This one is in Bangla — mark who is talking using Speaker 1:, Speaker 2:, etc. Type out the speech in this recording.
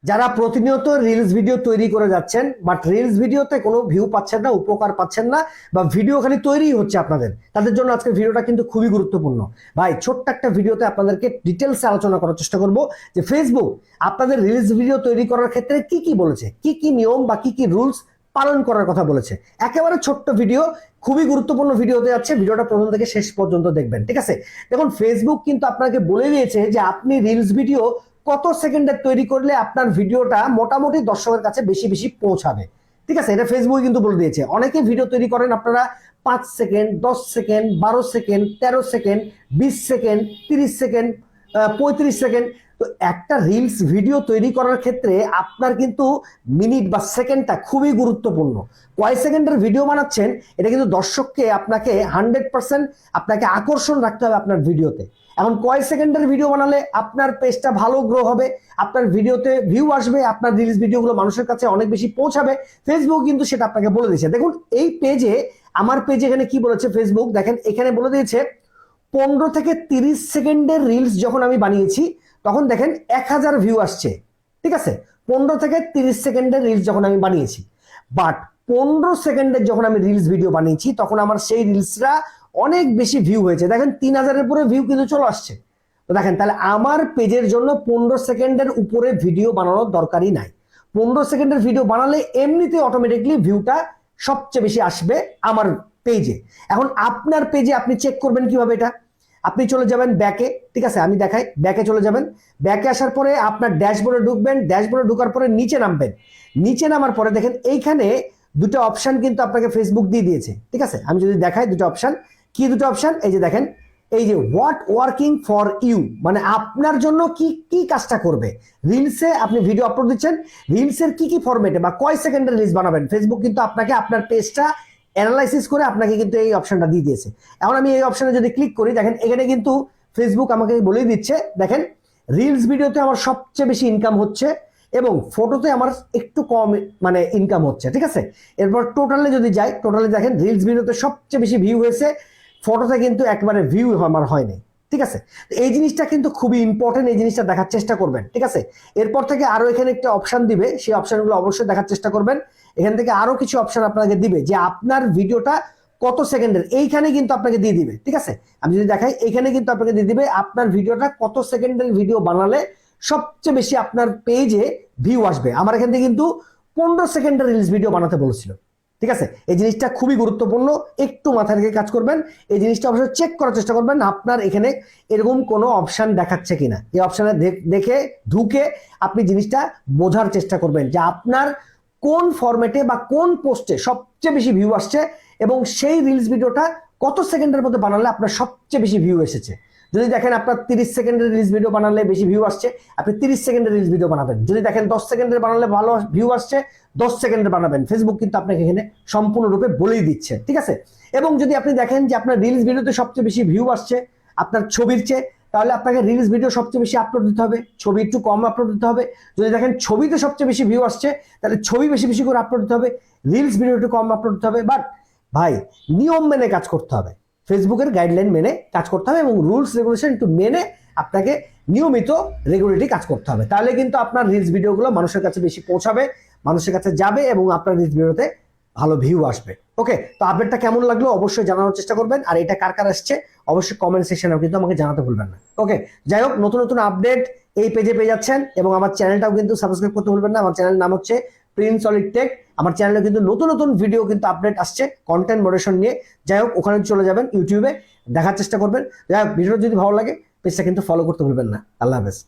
Speaker 1: যারা প্রতিনিয়ত রিলস ভিডিও তৈরি করে যাচ্ছেন বাট রিলস ভিডিওতে কোনো ভিউ পাচ্ছেন না, উপকার পাচ্ছেন না, বা ভিডিও খালি তৈরি হচ্ছে আপনাদের, তাদের জন্য আজকের ভিডিওটা কিন্তু খুবই গুরুত্বপূর্ণ। ভাই ছোট্ট একটা ভিডিওতে আপনাদেরকে ডিটেলসে আলোচনা করার চেষ্টা করব যে ফেসবুক আপনাদের রিলস ভিডিও তৈরি করার ক্ষেত্রে কি কি বলেছে, কি কি নিয়ম বা কি কি রুলস পালন করার কথা বলেছে। একেবারে ছোট্ট ভিডিও, খুবই গুরুত্বপূর্ণ ভিডিও হতে যাচ্ছে। ভিডিওটা প্রথম থেকে শেষ পর্যন্ত দেখবেন, ঠিক আছে? দেখুন, ফেসবুক কিন্তু আপনাকে বলে দিয়েছে যে আপনি রিলস ভিডিও কত সেকেন্ডের তৈরি করলে আপনার ভিডিওটা মোটামুটি দর্শকের কাছে বেশি বেশি পৌঁছাবে, ঠিক আছে? এটা ফেসবুক কিন্তু বলে দিয়েছে। অনেকে ভিডিও তৈরি করেন আপনারা 5 second, 10 second, 12 second, 13 second, 20 second, 30 second, 35 second. তো একটা রিলস ভিডিও তৈরি করার ক্ষেত্রে আপনার কিন্তু মিনিট বা সেকেন্ডটা খুবই গুরুত্বপূর্ণ। কয় সেকেন্ডের ভিডিও বানাচ্ছেন এটা কিন্তু দর্শককে আপনাকে 100% আপনাকে আকর্ষণ রাখতে হবে আপনার ভিডিওতে। এখন কয় সেকেন্ডের ভিডিও বানালে আপনার পেজটা ভালো গ্রো হবে, আপনার ভিডিওতে ভিউ আসবে, আপনার রিলস ভিডিওগুলো মানুষের কাছে অনেক বেশি পৌঁছাবে, ফেসবুক কিন্তু সেটা আপনাকে বলে দিয়েছে। দেখুন এই পেজে, আমার পেজে এখানে কি বলেছে ফেসবুক, দেখেন এখানে বলে দিয়েছে 15 থেকে 30 সেকেন্ডের রিলস যখন আমি বানিয়েছি তখন দেখেন 1000 ভিউ আসছে, ঠিক আছে? 15 থেকে 30 সেকেন্ডের রিলস যখন আমি বানিয়েছি, বাট 15 সেকেন্ডের যখন আমি রিলস ভিডিও বানিয়েছি তখন আমার সেই রিলসটা অনেক বেশি ভিউ হয়েছে। দেখেন 3000-এর উপরে ভিউ কিন্তু চলে আসছে। তো দেখেন, তাহলে আমার পেজের জন্য 15 সেকেন্ডের উপরে ভিডিও বানানোর দরকারই নাই। 15 সেকেন্ডের ভিডিও বানালে এমনিতে অটোমেটিকলি ভিউটা সবচেয়ে বেশি আসবে আমার পেজে। এখন আপনার পেজে আপনি চেক করবেন কিভাবে এটা? আপনি চলে যাবেন ব্যাকে, ঠিক আছে? আমি দেখাই, ব্যাকে চলে যাবেন। ব্যাকে আসার পরে আপনার ড্যাশবোর্ডে ঢুকবেন, ড্যাশবোর্ডে ঢোকার পরে নিচে নামবেন। নিচে নামার পরে দেখেন এইখানে দুটো অপশন কিন্তু আপনাকে ফেসবুক দিয়ে দিয়েছে, ঠিক আছে? আমি যদি দেখাই দুটো অপশন, কি দুটো অপশন, এই যে দেখেন, এই যে হোয়াট ওয়ার্কিং ফর ইউ, মানে আপনার জন্য কি কি কাজটা করবে। রিলসে আপনি ভিডিও আপলোড দিচ্ছেন, রিলসের কি কি ফরম্যাটে বা কয় সেকেন্ডের রিলস বানাবেন, ফেসবুক কিন্তু আপনাকে আপনার পেজটা অ্যানালাইসিস করে আপনাকে কিন্তু এই অপশনটা দিয়ে দিয়েছে। এখন আমি এই অপশনে যদি ক্লিক করি, দেখেন এখানে কিন্তু ফেসবুক আমাকে বলেই দিচ্ছে, দেখেন রিলস ভিডিওতে আমার সবচেয়ে বেশি ইনকাম হচ্ছে এবং ফটোতে আমার একটু কম মানে ইনকাম হচ্ছে, ঠিক আছে? এরপর টোটালে যদি যাই, টোটালে দেখেন রিলস ভিডিওতে সবচেয়ে বেশি ভিউ হয়েছে, ফটোতে কিন্তু একবারে ভিউ আমার হয়নি, ঠিক আছে? এই জিনিসটা কিন্তু খুবই ইম্পর্টেন্ট, এই জিনিসটা দেখার চেষ্টা করবেন, ঠিক আছে? এরপর থেকে আরো এখানে একটা অপশন দিবে, সেই অপশনগুলো অবশ্যই দেখার চেষ্টা করবেন। এখান থেকে আরো কিছু অপশন আপনাকে দিবে যে আপনার ভিডিওটা কত সেকেন্ডের, এইখানে কিন্তু আপনাকে দিয়ে দিবে, ঠিক আছে? আমি যদি দেখাই, এইখানে কিন্তু আপনাকে দিয়ে দিবে আপনার ভিডিওটা কত সেকেন্ডের ভিডিও বানালে সবচেয়ে বেশি আপনার পেজে ভিউ আসবে। আমার এখান থেকে কিন্তু 15 সেকেন্ডের রিলস ভিডিও বানাতে বলেছিল, ঠিক আছে? এই জিনিসটা খুবই গুরুত্বপূর্ণ, একটু মাথায় রেখে কাজ করবেন। এই জিনিসটা অবশ্যই চেক করার চেষ্টা করবেন আপনার এখানে এরকম কোনো অপশন দেখাচ্ছে কিনা। এই অপশনে দেখে ঢুকে আপনি জিনিসটা বোঝার চেষ্টা করবেন যে আপনার কোন ফরম্যাটে বা কোন পোস্টে সবচেয়ে বেশি ভিউ আসছে এবং সেই রিলস ভিডিওটা কত সেকেন্ডের মধ্যে বানালে আপনার সবচেয়ে বেশি ভিউ এসেছে। যদি দেখেন আপনার 30 সেকেন্ডের রিলস ভিডিও বানালে বেশি ভিউ আসছে, আপনি 30 সেকেন্ডের রিলস ভিডিও বানাবেন। যদি দেখেন 10 সেকেন্ডের বানালে ভালো ভিউ আসছে, 10 সেকেন্ডের বানাবেন। ফেসবুক কিন্তু আপনাকে এখানে সম্পূর্ণরূপে বলেই দিচ্ছে, ঠিক আছে? এবং যদি আপনি দেখেন যে আপনার রিলস ভিডিওতে সবচেয়ে বেশি ভিউ আসছে আপনার ছবির চেয়ে, তাহলে আপনাকে রিলস ভিডিও সবচেয়ে বেশি আপলোড দিতে হবে, ছবি একটু কম আপলোড দিতে হবে। যদি দেখেন ছবিতে সবচেয়ে বেশি ভিউ আসছে তাহলে ছবি বেশি বেশি করে আপলোড দিতে হবে, রিলস ভিডিও একটু কম আপলোড দিতে হবে। বাট ভাই, নিয়ম মেনে কাজ করতে হবে, ফেসবুকের গাইডলাইন মেনে কাজ করতে হবে এবং রুলস রেগুলেশন একটু মেনে আপনাকে নিয়মিত রেগুলারলি কাজ করতে হবে। তাহলে কিন্তু আপনার রিলস ভিডিওগুলো মানুষের কাছে বেশি পৌঁছাবে, মানুষের কাছে যাবে এবং আপনার রিলস ভিডিওতে ভালো ভিউ আসবে। ওকে, তো আপডেটটা কেমন লাগলো অবশ্যই জানানোর চেষ্টা করবেন, আর এটা কার কার আসছে অবশ্যই কমেন্ট সেকশনে কিন্তু আমাকে জানাতে ভুলবেন না। ওকে, যাই হোক, নতুন নতুন আপডেট এই পেজে পেয়ে যাচ্ছেন এবং আমার চ্যানেলটাও কিন্তু সাবস্ক্রাইব করতে ভুলবেন না। আমার চ্যানেলের নাম হচ্ছে প্রিন্স সলিড টেক। আমার চ্যানেলে কিন্তু নতুন নতুন ভিডিও কিন্তু আপডেট আসছে কন্টেন্ট মডারেশন নিয়ে। যাই হোক, ওখানে চলে যাবেন, ইউটিউবে দেখার চেষ্টা করবেন। যাই হোক, ভিডিও যদি ভালো লাগে পেজটা কিন্তু ফলো করতে ভুলবেন না। আল্লাহ হাফেজ।